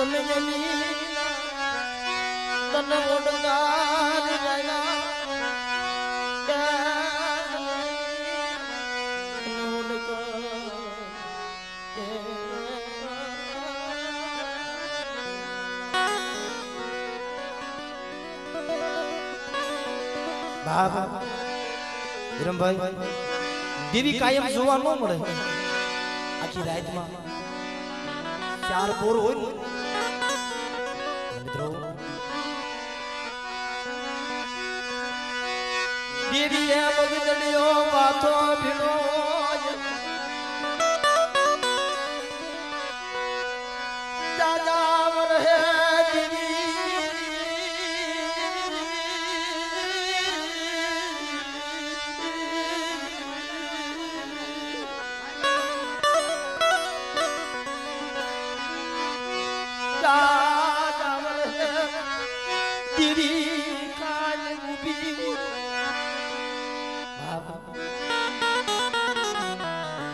તને તને ઓડગાર વિરમભાઈ દેવી કાયમ જોવા ન મળે આખી રાતમાં ચાર પોર હોય ને મિત્રો દેવી એ બગડ્યો માથો ભીનો દાદા રહે દેવી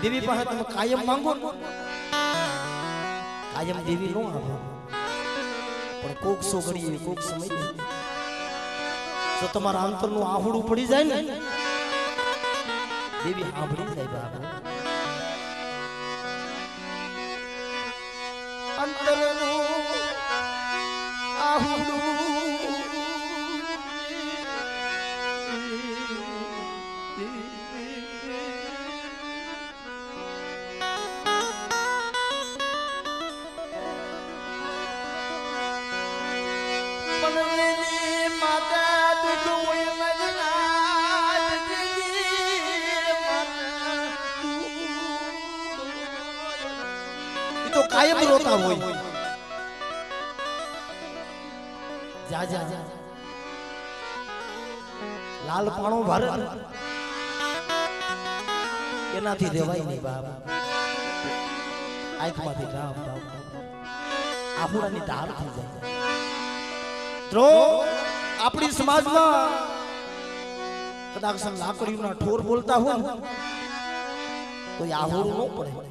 દેવી પાસે તમે કાયમ માંગો કાયમ દેવી નો આવે પણ કોક સો ઘડી કોક સમય જો તમારા અંતરનું આહુડું પડી જાય ને દેવી સાંભળી જાય બાબા અંતરનું આહુડું કાયમ રોતા હોય જા જા જા લાલ પાણો ભરે એનાથી દેવાય નહીં બાપ આંખમાંથી ઢાપ આહુડાની ધાર થઈ જાય દ્રો આપણી સમાજમાં કદાચ લાકડીના ઠોર બોલતા હોય તો આહુડું ન પડે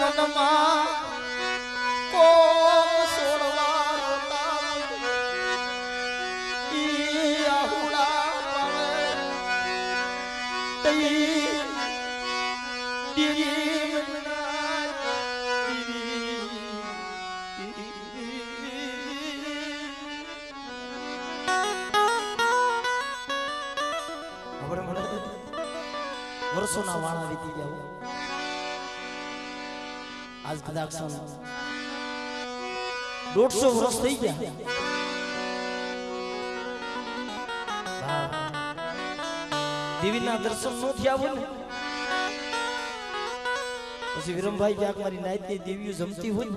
મનમાં કોમ સોડવા ઈ આહુડા તઈ દીવી વર્ષોના વાળા વીતી ગયા આજ કદાચ 150 વર્ષ થઈ ગયા દેવીના દર્શન નો થયા હોય ને પછી વિરમભાઈ ક્યાંક મારી નાઈતની દેવીઓ જમતી હોય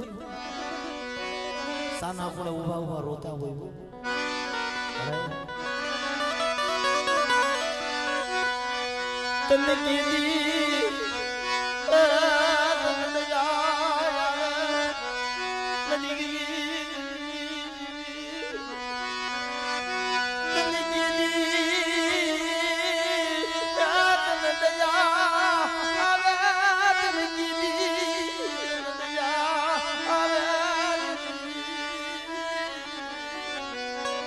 સાના આપણે ઉભા ઉભા રોતા હોય તને કીધી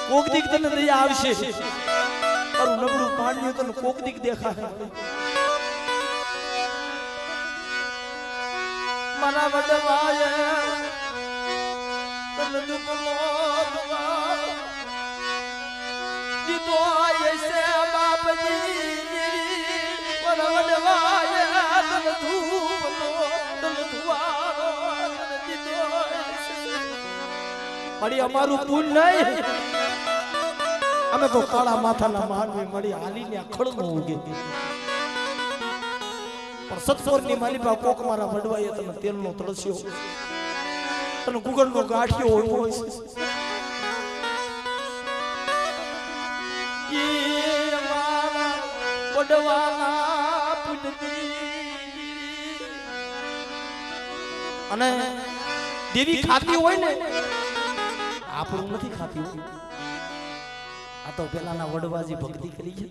કોક દીક તને દયા આવશે તારું નબળું પાણી તને કોક દીક દેખાય મારા વડવાએ તને દુખનો દવા દીધો એસે બાપજી મારા વડવાએ તને ધૂપનો તને ધુવારો તને દીધો મળી અમારું પૂન નહીં અમે તો કાળા માથાના માનવી મળી હાલીને ખડનો ઉગે પણ સતપોરની માલિપા કોક મારા વડવાએ તને તેલનો તળસ્યો તને ગુગળનો ગાંઠિયો હોય અને દેવી ખાતી હોય ને આપણું નથી ખાતી હોય. આ તો પેલાના વડવાજી ભક્તિ કરી છે.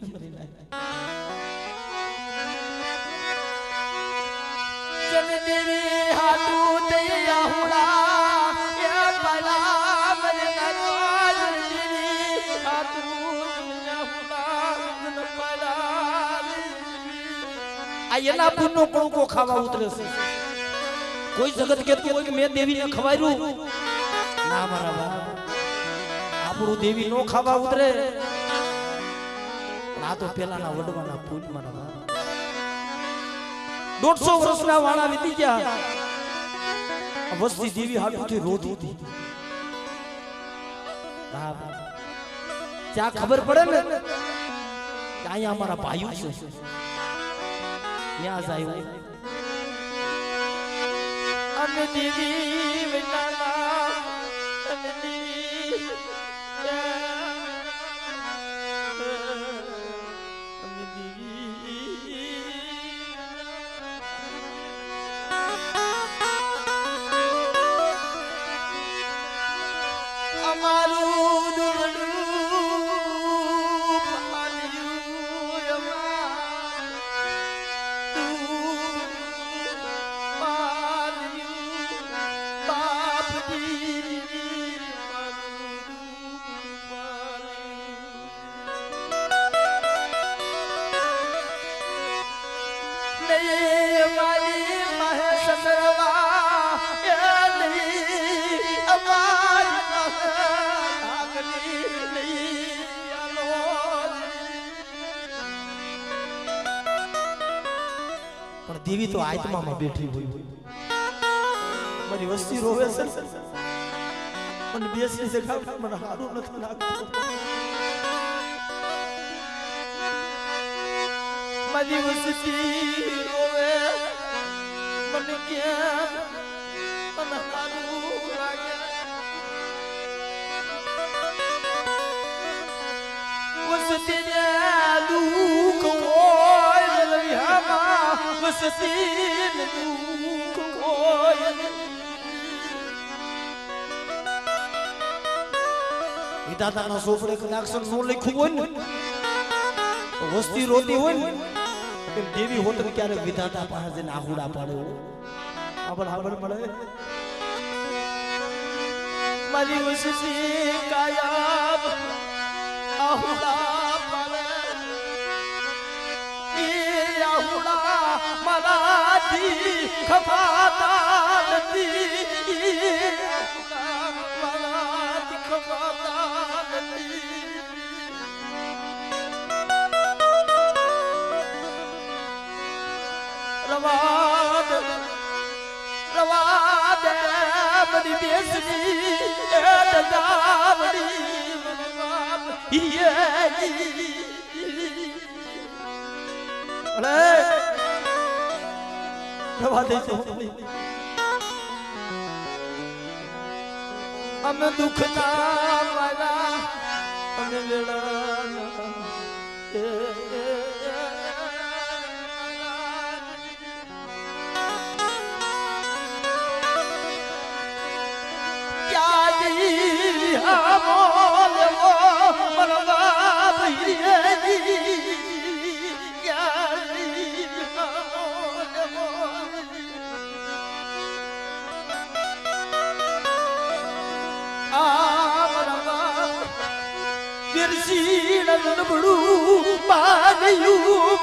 દેવી હાટુ દયા હુડા એ પલા મને નવાજ દેવી હાટુ દયા હુડા પલા આ એના પુણ્યનો કોણકો ખાવા ઉતરે છે. કોઈ જગત કહેતું હોય કે મેં દેવીને ખવાર્યું ના મારા બાપ આપણું દેવી નો ખાવા ઉતરે. આ તો પેલાના વડવાના પુણ્ય મારા બાપ. 150 વર્ષના વાળા વીતી ગયા. વસ્તી દેવી હાટુથી રોતી હતી. ત્યાં ખબર પડે ને કે અહીંયા અમારા ભાઈઓ છે. ત્યાં જાય અને દેવી વિનાના અને દેવી અમારું દુબળું પાલ્યું પાલ્યું બાપજી મારી મહેશરવા એ નહીં અમારી પણ દેવી તો આત્મામાં બેઠી હોય. મારી વસ્તી રોવે છે પણ બેસી જગ્યા મને સારું નથી લાગતું. મારી વસ્તી રોવે મને કેમ મને સારું લાગે. વસ્તીને દુઃખ હોય લવિયામાં વસ્તીને દુઃખ હોય. વિધાતાના સોપડે કદાચ નો લખ્યું હોય ને વસ્તી રોતી હોય ને એમ દેવી હોત ક્યારેક વિધાતા પાસે જઈને આહુડા પાડે. ખબર મળે મારી વસ્તી કાયમ આહુડા પાડે. એ આહુડા મારાથી ખપાતા નથી. મારાથી ખપાતા નથી. રવાદ બધી બેસની એ દજાવડી અરે રવા દે છે. અમે દુખના વાલા અમે વેળા બડું પાગયું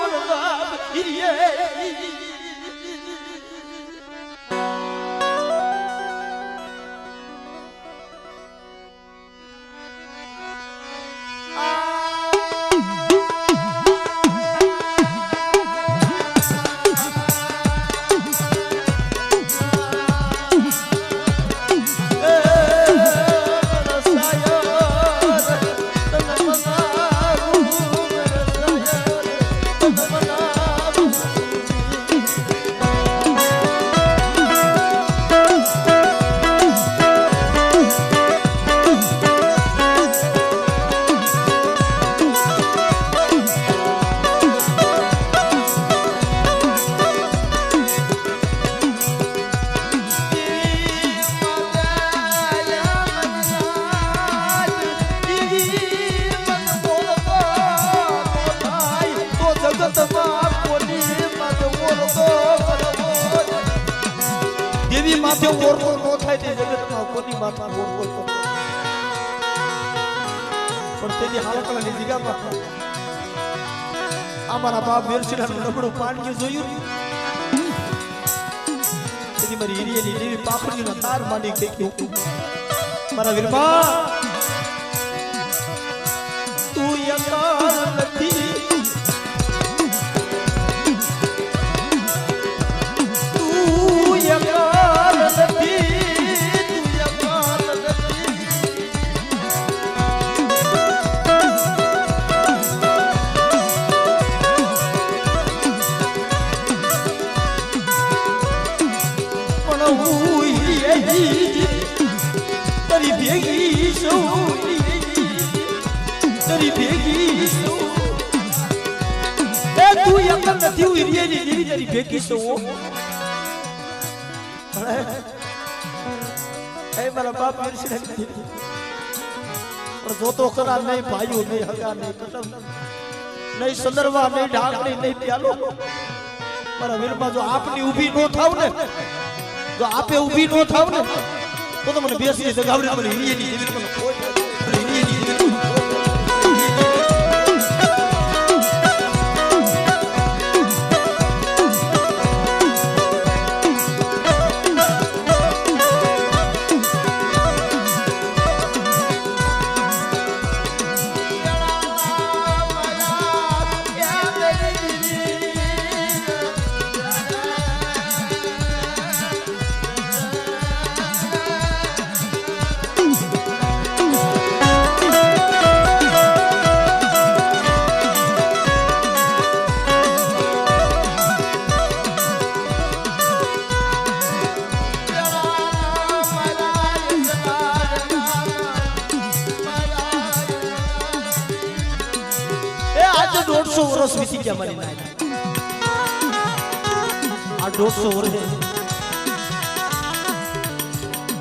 માથે ઓરતો નો થાય તે જગતમાં કોની માથે ઓરતો પણ તેની હાલકલાની જગ્યામાં અમારા બાપ વેરસીડાનું નબળું પાણી જોયું તેની મારી હિરિયાની દેવી પાખડીનો તાર માંડી ગઈ મારા વીરમા તું યકાર નથી જોતો ખરા નહીં ભાઈઓ નહીં હગા નહીં કટમ નહીં સંદર્ભા નહીં ઢાકણી નહીં પ્યાલો મારા વીરમાં જો આપની ઊભી નો થાવ ને જો આપે ઊભી નો થાવ ને તો મને બેસી જગાવડી મને હિરિયેની જેવી મને કોઈ હિરિયેની જેવી વર્ષ વીતી ગયા મારી નાય આ 150 વર્ષ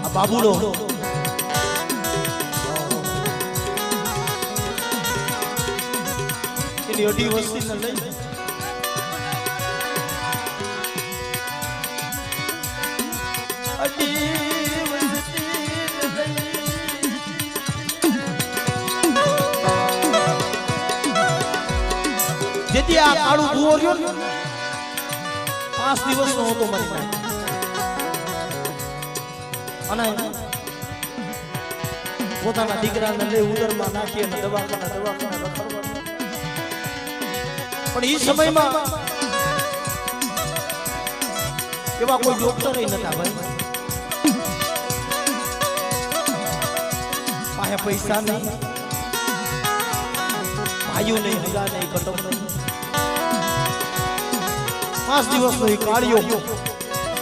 આ બાબુડો એની અઢી વસ્તી ને લઈ અઢી જેથી આ કાળું ભૂવો રહ્યો ને 5 દિવસનો હતો મારી અને પોતાના દીકરાને લઈ ઉદરમાં નાખી અને દવાખાના રખડવા પણ એ સમયમાં એવા કોઈ ડોક્ટર નતા ભાઈ પાસે પૈસા નહીં ભાઈઓ નહીં હગા નહીં કટમ નહીં 5 દિવસનો એ કાળિયો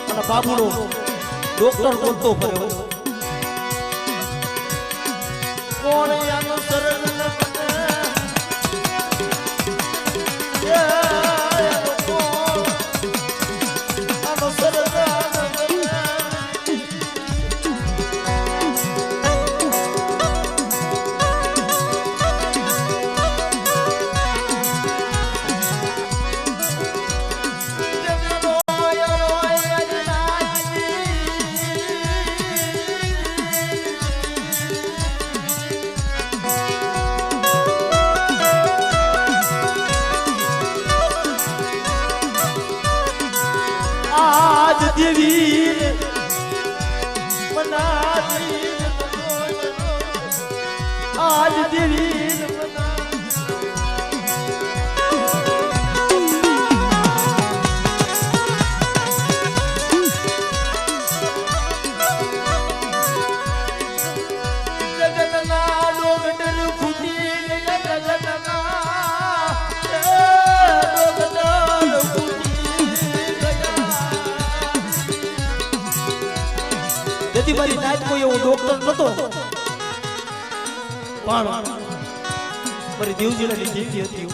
અને બાબુડો ડોક્ટર બોલતો ફર્યો કોણ આનો સરળ ન દેવી મનાવી આજ દેવી જગતના ડોગટર ખૂટી ગયા જગતના મારી નાત કોઈ એવો ડોક્ટર નતો પણ મારી દેવજીલાની દેવી હતી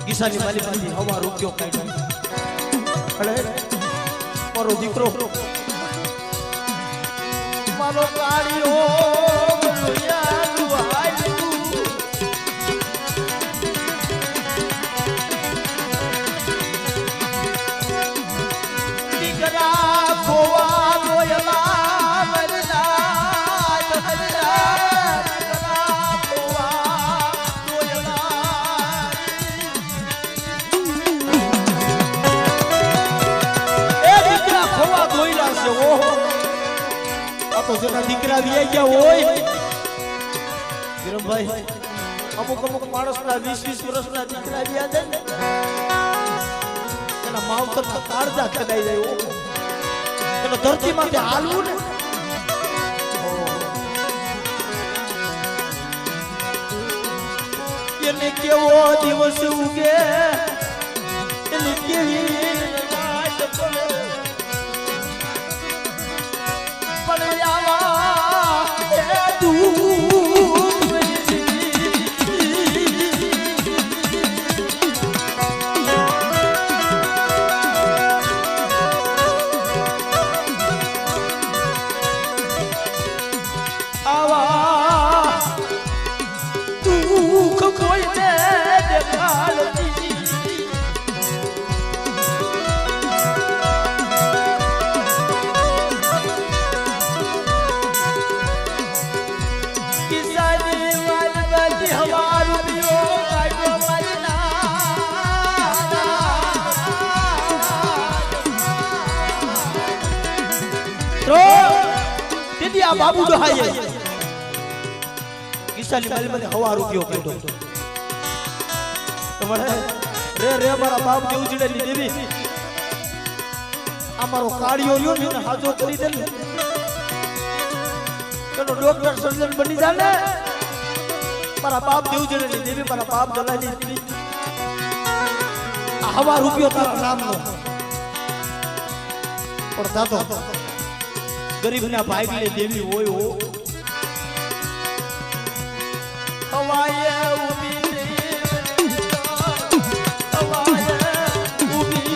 ઈશાની માલિકાની હવા રૂપિયો કાઢ્યો અરે મારો દીકરો મારો કાળિયો દીકરા તો જેના દીકરા વ્યાઈ ગયા હોય વિરમભાઈ અમુક માણસના 20-20 વર્ષના દીકરા વ્યા જાય ને એના માવતરના કાળજા કડાઈ જાય એનો ધરતીમાંથી હાલવું ને એને કેવો દિવસ ઉગે એને કેવી રાત પડે પણ આવા એ બાબુ દહાય કિસાની માલી મને હવા રૂપિયો કાઢો તમારે રે રે મારા બાપ જે ઉજળેલી દેવી અમારો કાળિયો રહ્યો ને હાજો કરી દે ને એનો ડોક્ટર સર્જન બની જા ને મારા બાપ જે ઉજળેલી દેવી મારા બાપ દલાની દેવી આ હવા રૂપિયો તારા નામનો પણ દાદો ગરીબના ભાગલે દેવી હોય હો હવાએ ઉભી હવાએ ઉભી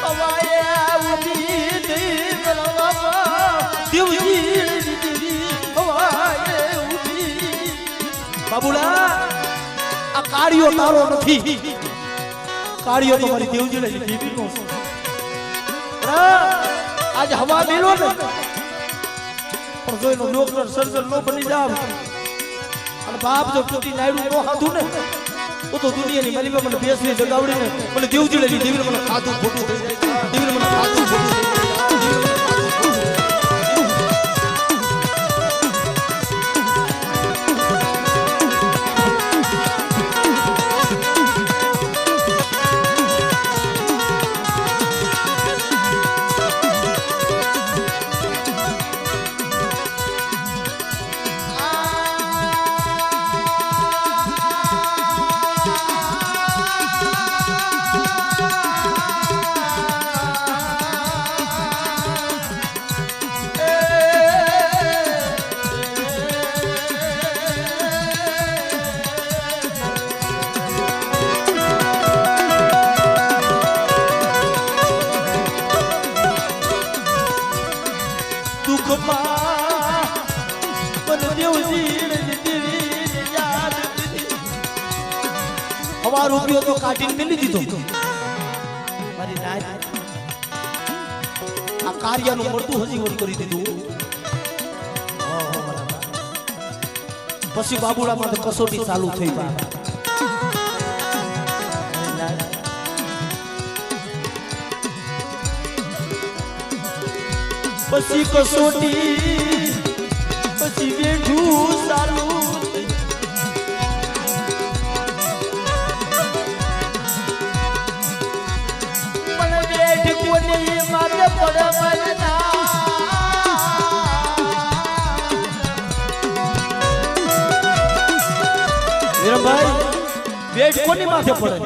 હવાએ ઉભી દેવજી બાબુલા આ કાળિયો તારો નથી કાળિયો તો મારી દેવજીને દેવીનો આજ હવા મેલો ને પણ જો એનો ડોક્ટર સર્જન નો બની જાવ અને બાપ જો ટૂટી નાયડું નો હાધું ને તો દુનિયાની માલિકા મને બેસવી જગાવડીને મને દેવજીને દેવીને મને ખાધું ખોટું દેવીને મને ખાધું ખોટું હવા રૂપિયો તો કાઢીને મેલી દીધો મારી રાત આ કાર્યનું મળતું હજી વર કરી દીધું પછી બાબુડા માં કસોટી ચાલુ થઈ પછી કસોટી પછી બેઠું ચાલુ ભાઈ બેટ કોની માથે પડે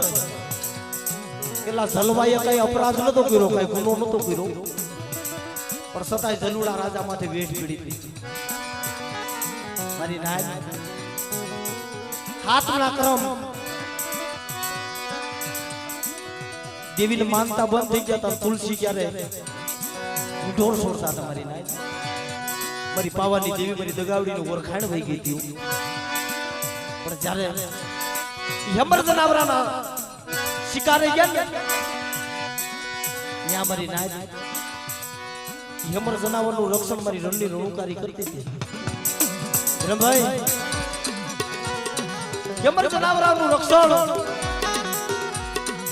કેટલા જલવાએ કઈ અપરાધ નતો કર્યો કઈ ગુનો નતો કર્યો પણ છતાંય જલુડા રાજા માથે વેઠ પીડી મારી નાય હાથના ક્રમ દેવીને માનતા બંધ થઈ ગયા હતા તુલસી ક્યારે ઢોર છોડતા હતા મારી નાય મારી પાવાની દેવી મારી દગાવડીનું ઓળખાણ થઈ ગઈ હતી પણ જ્યારે યમર જનાવરાના શિકારે ગયા ને ત્યાં મારી નાય યમર જનાવરનું રક્ષણ મારી રણની રણુકારી કરતી હતી રમભાઈ યમર જનાવરાનું રક્ષણ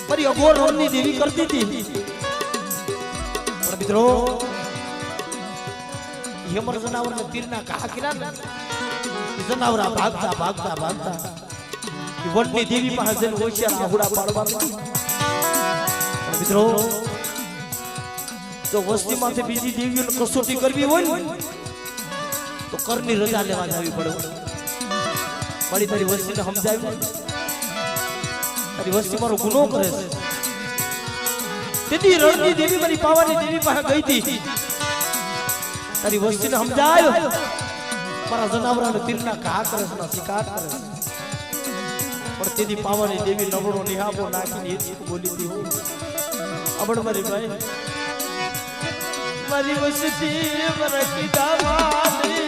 મારી અઘોર રણની દેવી કરતી હતી પણ મિત્રો યમર જનાવરને તીરના ઘા કર્યા જનાવરા ભાગતા ભાગતા ભાગતા વનની દેવી પાસે જઈને હોશિયાર આહુડા પાડવા મિત્રો જો વસ્તીમાંથી બીજી દેવીઓને કસોટી કરવી હોય ને તો કરની રજા લેવા જવી પડે મારી તારી વસ્તીને સમજાવી તારી વસ્તી મારો ગુનો કરે છે તેથી રણની દેવી મારી પાવાની દેવી પાસે ગઈ હતી તારી વસ્તીને સમજાય મારા જનાવરાને તીરના ઘા કરે છે શિકાર કરે છે પણ તેથી પાવાની દેવી નવરો નિહાબો નાખીને એ બોલી હતી અબડ મારી ભાઈ મારી વસ્તી મરકી દાવાની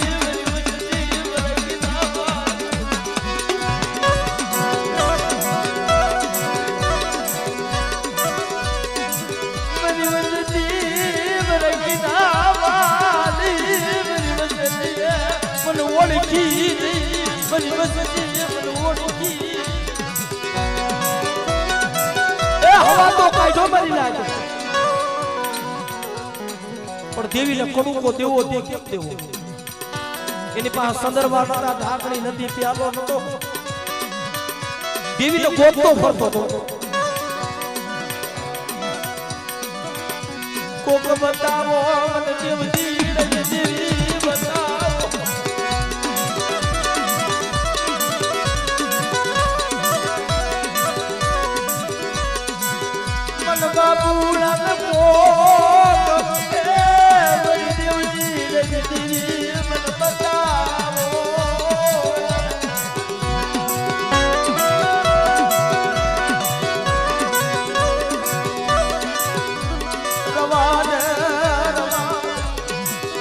પણ દેવીને કડુકો દેવો તે કેમ દેવો એની પાસે સંદર્ભા નતા ઢાકણી નથી પ્યાલો નતો દેવીને ગોતતો ફરતો હતો કોક બતાવો મને દેવજી દેવી બતાવો મન બાબુલા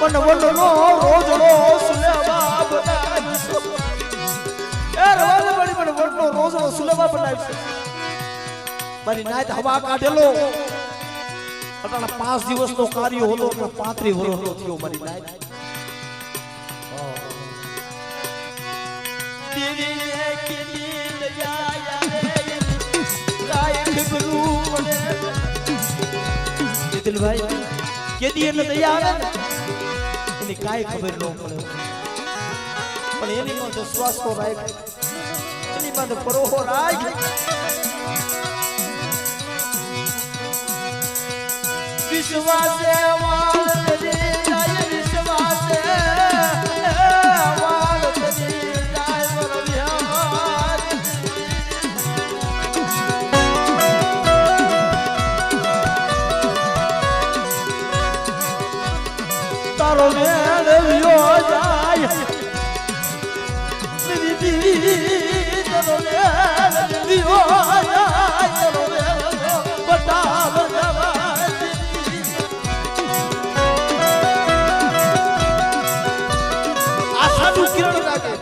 ને વનનો રોજનો સુલેવા બનાવીશું એ રવાને બડી બડી વનનો રોજનો સુલેવા બનાવીશું મારી નાત હવા કાઢેલો અટાણા 5 દિવસનો કાર્ય હતો એટલે 35 વર્ષનો થયો મારી નાત દેવી કે દિલ જાયા રાય ખબરુ મને દિલભાઈ કે દી એટલે દયા આવે એની કાઈ ખબર ન પડે પણ એની માં વિશ્વાસ તો રાખ એની માં પરોહો રાખ વિશ્વાસે વાળ કરી જાય વિશ્વાસે વાળ કરી જાય બરોબર તારો મેળ વિયો જાય તારો મેળ વિયો જાય તારો મેળ બતાવ આશાનું કિરણ લાગે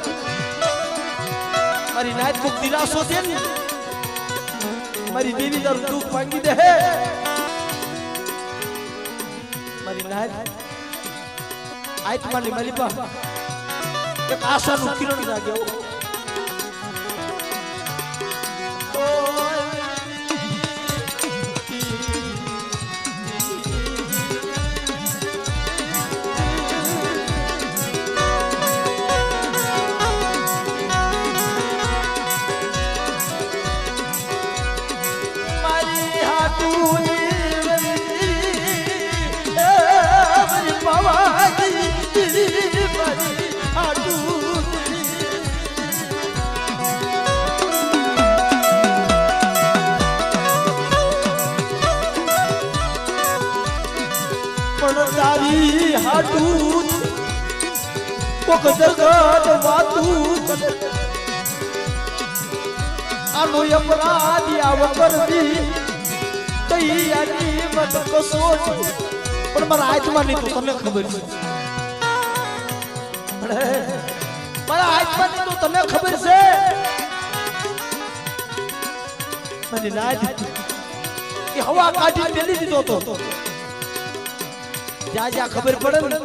મારી નાત ખૂબ દિલાસો છે ને મારી દેવી તારું દુઃખ ભાંગી દે મારી નાત આત્માની મલિપા એક આશાનું કિરણ જાગ્યો મારી હાટુની તારી હાટું કોક જગત વાતું આનો અપરાધ આવ કરતી તૈયારી મત કસો પણ મારા આત્માની તો તને ખબર છે મારા આત્માની તો તને ખબર છે મને નાજ કે હવા કાઢી મેલી દીધો તો જ્યાં જ્યાં ખબર પડે ને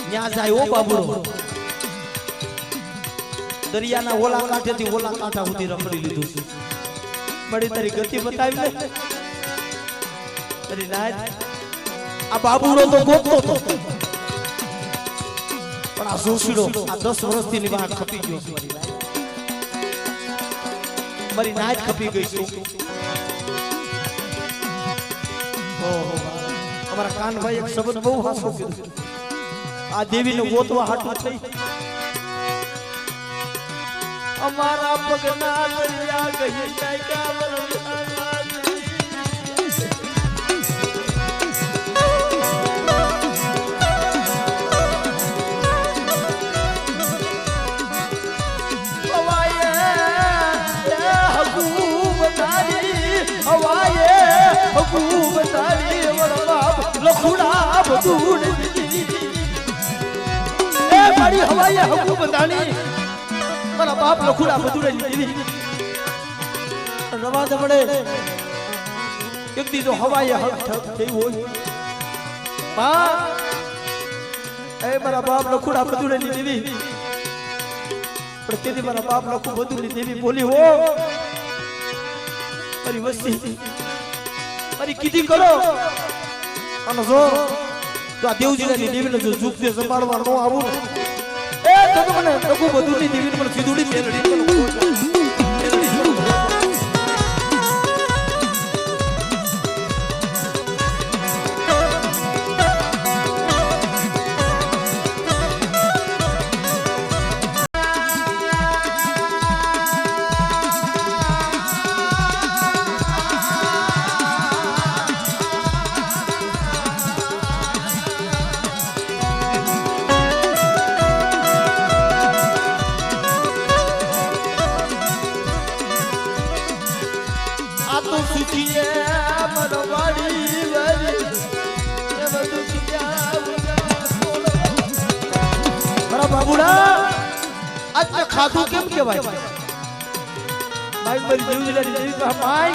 ત્યાં જાય ઓ બાબુડો દરિયાના ઓલા કાંઠેથી ઓલા કાંઠા સુધી રખડી લીધું છે. મળી તારી ગતિ બતાવી ને તારી નાચ. આ બાબુડો તો ગોતતો હતો પણ આ જોશીડો આ 10 વર્ષથી ની વાત ખપી ગયો છે. મારી નાચ ખપી ગઈ છે. ઓહો અમારા કાનભાઈ એક શબ્દ બહુ હાસો કીધું. આ દેવીને ગોતવા હાટું થઈ અમારા પગના દરિયા ગઈ જાય લખુડા બધું એ મારી હવાએ હકુ બધાની મારા બાપ લખુડા બધું લીધી રવા દમડે એક દી તો હવાએ હક થઈ હોય બા એ મારા બાપ લખુડા બધું લીધી પણ તેથી મારા બાપ લખુ બધું લીધી બોલી હો મારી વસ્તી મારી કીધી કરો અને જો આ દેવજીની દેવીને જો ઝૂકતે સંભાળવા ન આવું એ તો મને પ્રભુ બધુંની દેવીને મને સીધુડી મેલડી ખાધું કેમ કેવાય ભાઈ મારી દેવજીલાની દેવી કહા માઈ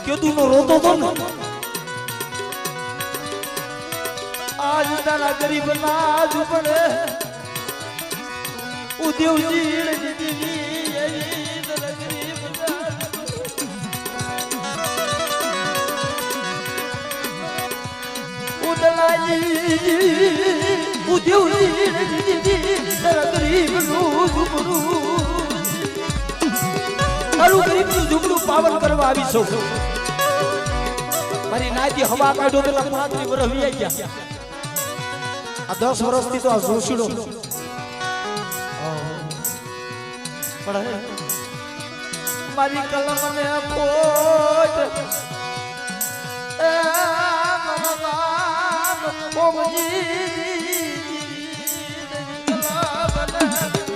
કે તું નો રોતો તો ને આજ તારા ગરીબ ના ઝૂપડે ઓ દેવજીલાની દેવી એની તારા ગરીબ ઓ દલાજી ઓ દેવજીલાની દેવી તારા ગરીબ નું તારું ગરીબનું ઝૂંપડું પાવન કરવા આવી છું. મારી નાતી હવા કાઢો પેલા 35 વર્ષ વી ગયા. આ 10 વર્ષથી તો આ જોશીડો પણ મારી કલમ ને પોટ એ મનવામ ઓમજી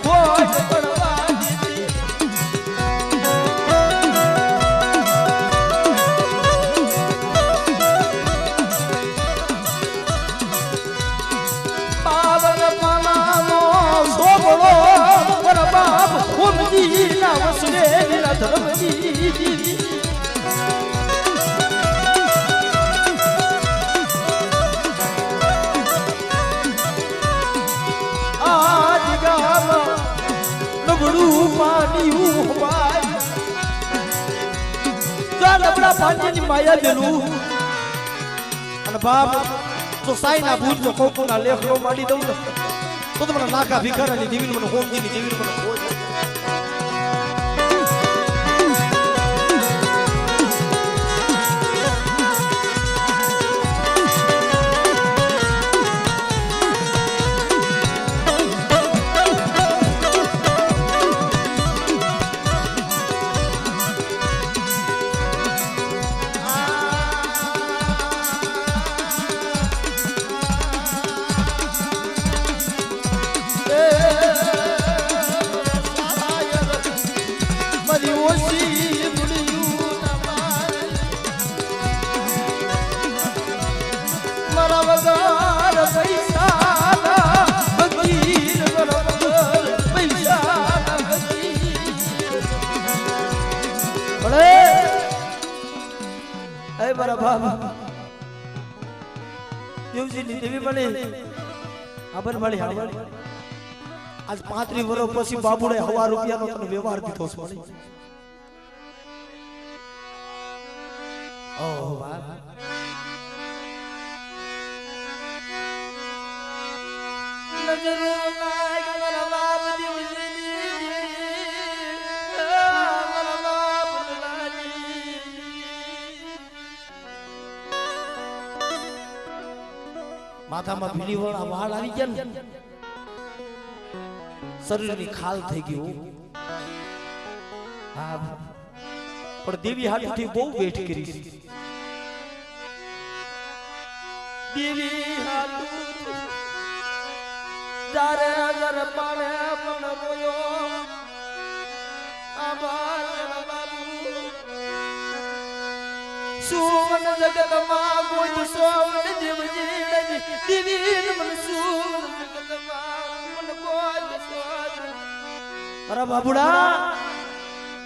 પોટ પડવા પાણીની માયા દેલું અને બાપ તો સાઈના ભૂત નો કોકોના લેખલો માડી દઉં ને તો મને નાકા ભિખારાની દેવીને મને હોમજીની દેવીને મને હોય મારા બાપ દેવજીની દેવી મળી આબર મળી आज 35 વર્ષ પછી બાબુડે હવા રૂપિયાનો તને વ્યવહાર દીધો છે ઓહ વાહ નજરો નાગ મારા બાપ દિવસની મારા બાપ લાજી માથામાં ભીલી વાળા વાળ આવી ગયા ને શરીરની ખાલ થઈ ગયું હા પણ દેવી હાથથી બહુ વેઠ કરી દેવી હાથથી તારે અગર પાણે પણ રોયો આભાર બાબુ સુવન જગતમાં કોઈ સોવન દેવજી દેવી મન સુવન જગતમાં મન કોઈ સોવન અરે બાબુડા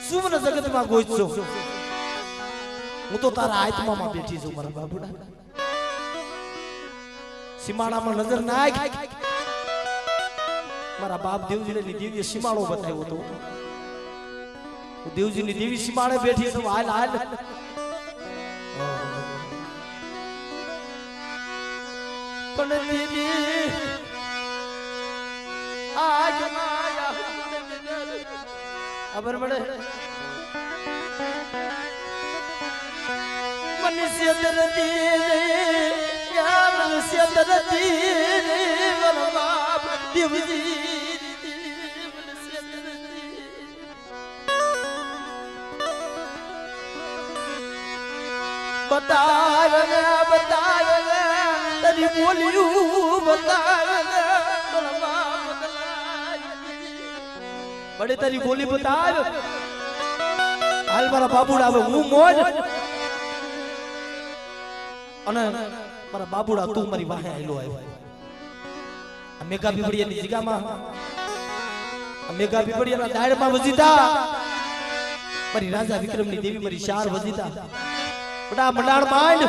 સુવન જગતમાં કોઈ છો હું તો તારા આત્મામાં બેઠી છું મારા બાબુડા સીમાડામાં નજર નાખ મારા બાપ દેવજીને દિવ્ય સીમાડો બતાવ્યો હતો હું દેવજીની દેવી સીમાડે બેઠી છું હાલ હાલ પણ દેવી આજ માયા ખબર પડે મનુષ્ય દરદી યા મનુષ્ય દરદી મારા બાપ દેવજી बतावे बतावे तेरी बोलियूं बतावे बड़े तेरी बोली बतावे हाल मारा बाबूड़ा आवे હું મોજ અને મારા બાબુડા તું મારી વાહે આયલો આવ્યો મેઘા પીપળિયાની જગ્યામાં મેઘા પીપળિયાના દાડમાં વજીતા મારી રાજા વિક્રમની દેવી મારી શાર વજીતા બડા મંડાણ માંડ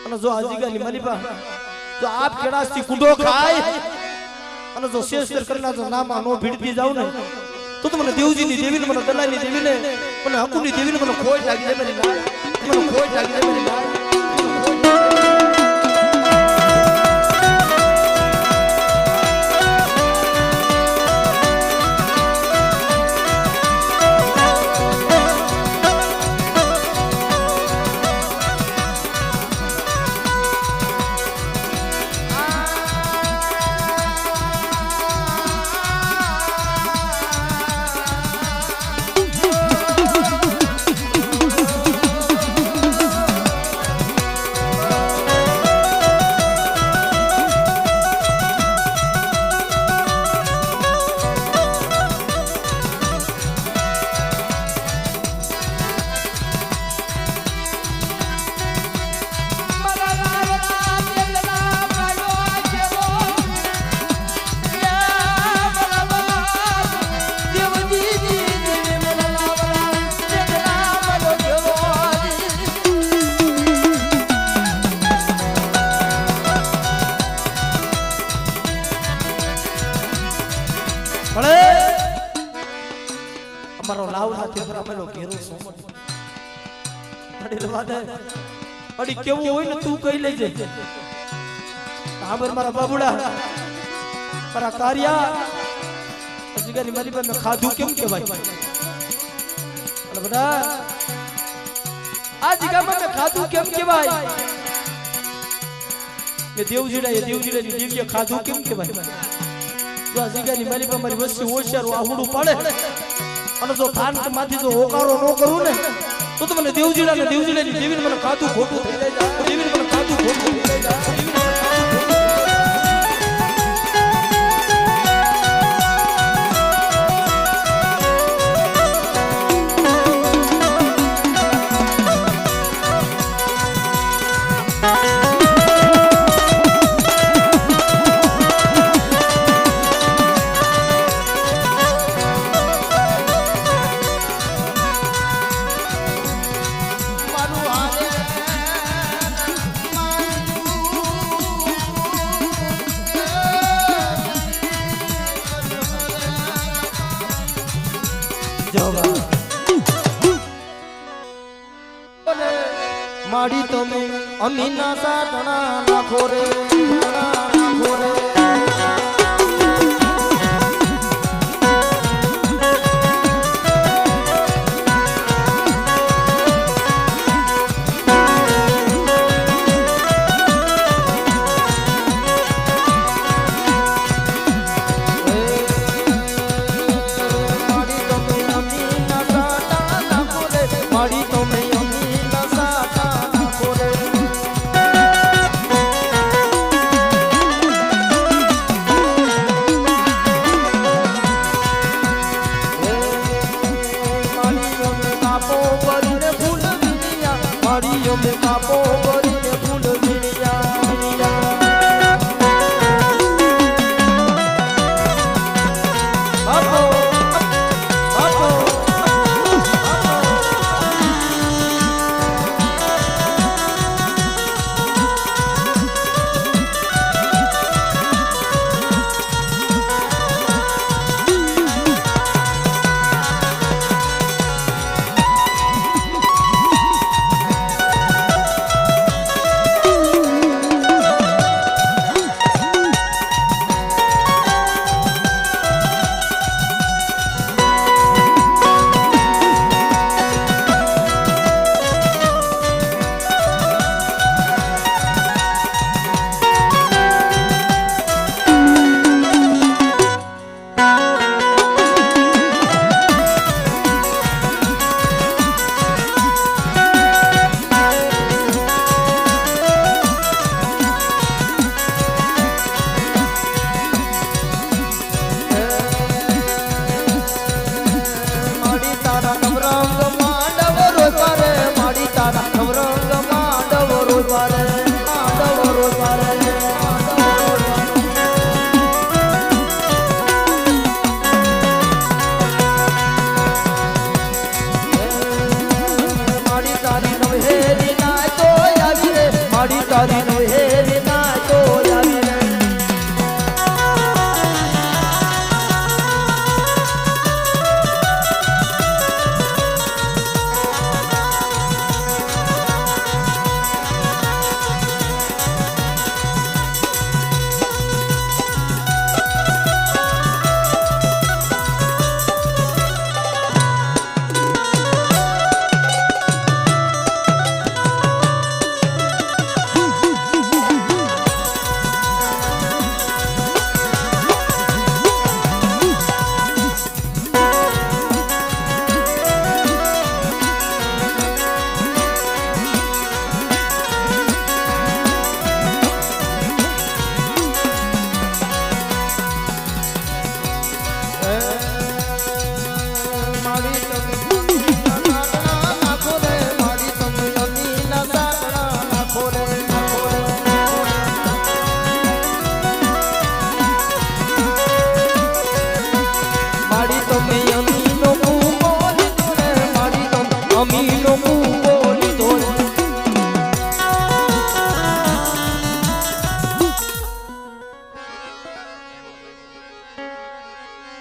અને જો આજીગાની મલીબા જો આપ કેડાસથી કુંડો ખાય અને જો શેષર કરના જો નામા નો ભીડતી જાવ ને તો મને દેવજીની દેવીને મને દલાઈની દેવીને મને હકુની દેવીને મને ખોટ લાગી જાય મારી લાય મને ખોટ લાગી જાય મારી લાય અમારો લાવ હાથે બરાબરનો ઘેરો સોમટ અડી રવાદે અડી કેવું હોય ને તું કહી લેજે હાબર મારા બાબુડા મારા કાર્યા અજીગાની મારી પાસે ખાધું કેમ કહેવાય અરે બડા આ જગ્યામાં મેં ખાધું કેમ કહેવાય કે દેવજીડાની દિવ્ય ખાધું કેમ કહેવાય જો આ જગ્યાની મારી પાસે મારી વસ્તી હોશિયાર આહુડું પડે અને જો થાન માંથી જો હોકારો ન કરું ને તો મને દેવજીડાની દેવીને મને ખાધું ખોટું થઈ જાય દેવીને મને ખાધું ખોટું થઈ જાય અમીના સાટણા નાખો રે નાખો રે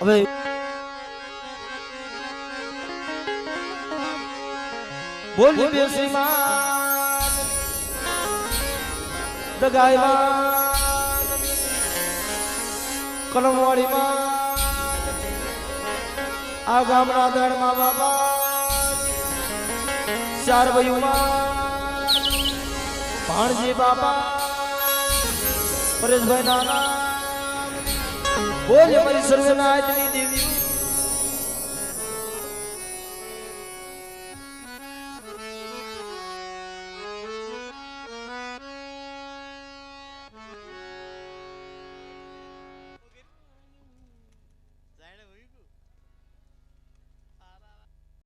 હવે બોલી બેસી માં દગાઈ માં કલમવાડી માં આ ગામના દળ માં બાબા ચાર ભાઈઓ માં ભાણજી બાબા પરેશભાઈ નાના બોલ અમારી સર્વનાથની દેવી